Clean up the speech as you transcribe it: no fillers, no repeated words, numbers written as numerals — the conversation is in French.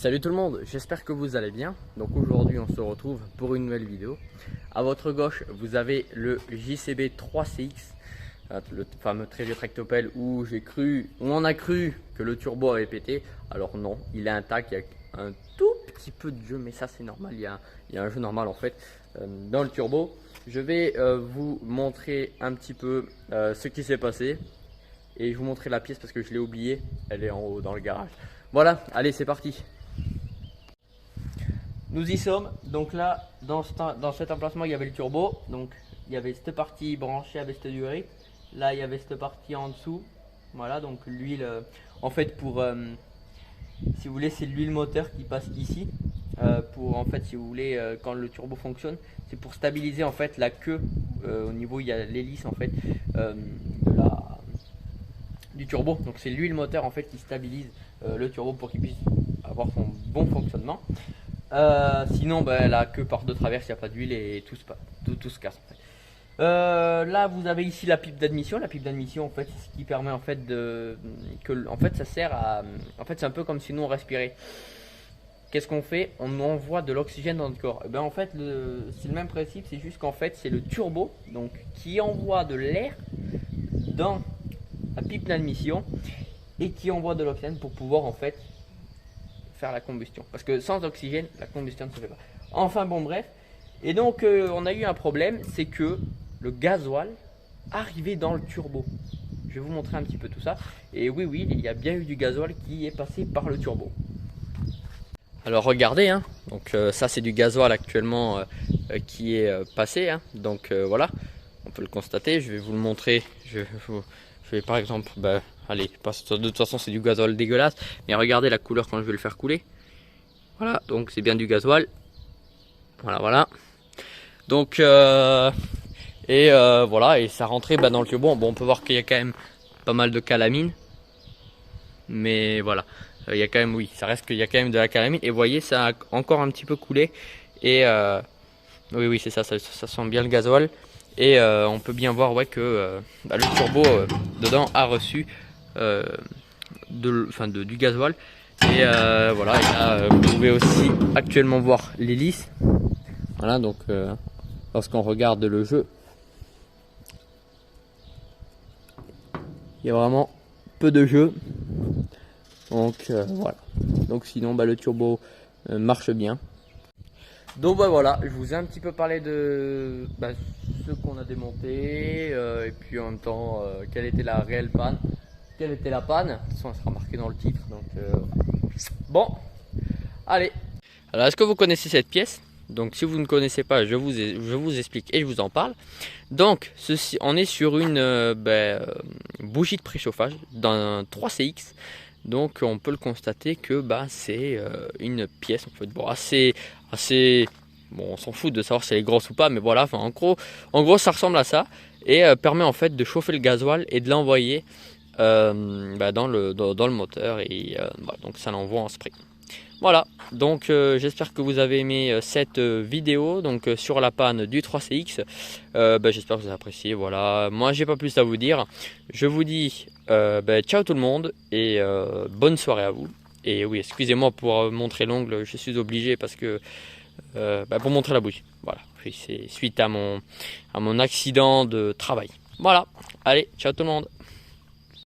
Salut tout le monde, j'espère que vous allez bien. Donc aujourd'hui on se retrouve pour une nouvelle vidéo. À votre gauche vous avez le JCB 3CX, le fameux très vieux tractopelle où on a cru que le turbo avait pété. Alors non, il est intact, il y a un tout petit peu de jeu, mais ça c'est normal, il y a un jeu normal en fait dans le turbo. Je vais vous montrer un petit peu ce qui s'est passé et je vous montrer la pièce parce que je l'ai oubliée, elle est en haut dans le garage. Voilà, allez c'est parti. Nous y sommes, donc là dans cet emplacement il y avait le turbo, donc il y avait cette partie branchée avec cette durée, là il y avait cette partie en dessous, voilà donc l'huile, en fait pour, si vous voulez c'est l'huile moteur qui passe ici, pour en fait si vous voulez quand le turbo fonctionne, c'est pour stabiliser en fait la queue, au niveau il y a l'hélice en fait du turbo, donc c'est l'huile moteur en fait qui stabilise le turbo pour qu'il puisse avoir son bon fonctionnement. Sinon la queue part de travers, il n'y a pas d'huile et tout se casse en fait. Là vous avez ici la pipe d'admission. La pipe d'admission en fait c'est ce qui permet en fait en fait ça sert à, en fait c'est un peu comme si nous on respirait. Qu'est-ce qu'on fait? On envoie de l'oxygène dans notre corps. Et en fait c'est le même principe, c'est juste qu'en fait c'est le turbo donc qui envoie de l'air dans la pipe d'admission et qui envoie de l'oxygène pour pouvoir en fait faire la combustion, parce que sans oxygène la combustion ne se fait pas. Enfin bon bref, et donc on a eu un problème, c'est que le gasoil arrivait dans le turbo. Je vais vous montrer un petit peu tout ça, et oui il y a bien eu du gasoil qui est passé par le turbo. Alors regardez hein, donc ça c'est du gasoil actuellement qui est passé hein. Donc voilà, on peut le constater, je vais vous le montrer. Je vais par exemple allez, de toute façon c'est du gasoil dégueulasse, mais regardez la couleur quand je vais le faire couler. Voilà, donc c'est bien du gasoil. Voilà. Donc voilà, et ça rentrait dans le turbo. Bon, on peut voir qu'il y a quand même pas mal de calamine, mais voilà, il y a quand même, oui, ça reste qu'il y a quand même de la calamine. Et vous voyez, ça a encore un petit peu coulé. Et oui, c'est ça sent bien le gasoil. Et on peut bien voir que le turbo dedans a reçu du gasoil. Et voilà, et là, vous pouvez aussi actuellement voir l'hélice. Voilà, donc lorsqu'on regarde le jeu, il y a vraiment peu de jeu. Donc voilà. Donc sinon le turbo marche bien. Donc voilà, je vous ai un petit peu parlé de ce qu'on a démonté et puis en même temps quelle était la réelle panne, quelle était la panne. De toute façon, elle sera marquée dans le titre. Donc bon, allez. Alors est-ce que vous connaissez cette pièce? Donc si vous ne connaissez pas, je vous explique et je vous en parle. Donc ceci, on est sur une bougie de préchauffage d'un 3CX. Donc on peut le constater que c'est une pièce en fait, bon, assez bon, on s'en fout de savoir si elle est grosse ou pas, mais voilà, enfin en gros ça ressemble à ça et permet en fait de chauffer le gasoil et de l'envoyer dans le moteur et donc ça l'envoie en spray. Voilà, donc j'espère que vous avez aimé cette vidéo donc sur la panne du 3CX. J'espère que vous avez apprécié. Voilà, moi j'ai pas plus à vous dire. Je vous dis ciao tout le monde et bonne soirée à vous. Et oui, excusez-moi pour montrer l'ongle, je suis obligé parce que pour montrer la bougie. Voilà, c'est suite à mon accident de travail. Voilà, allez, ciao tout le monde.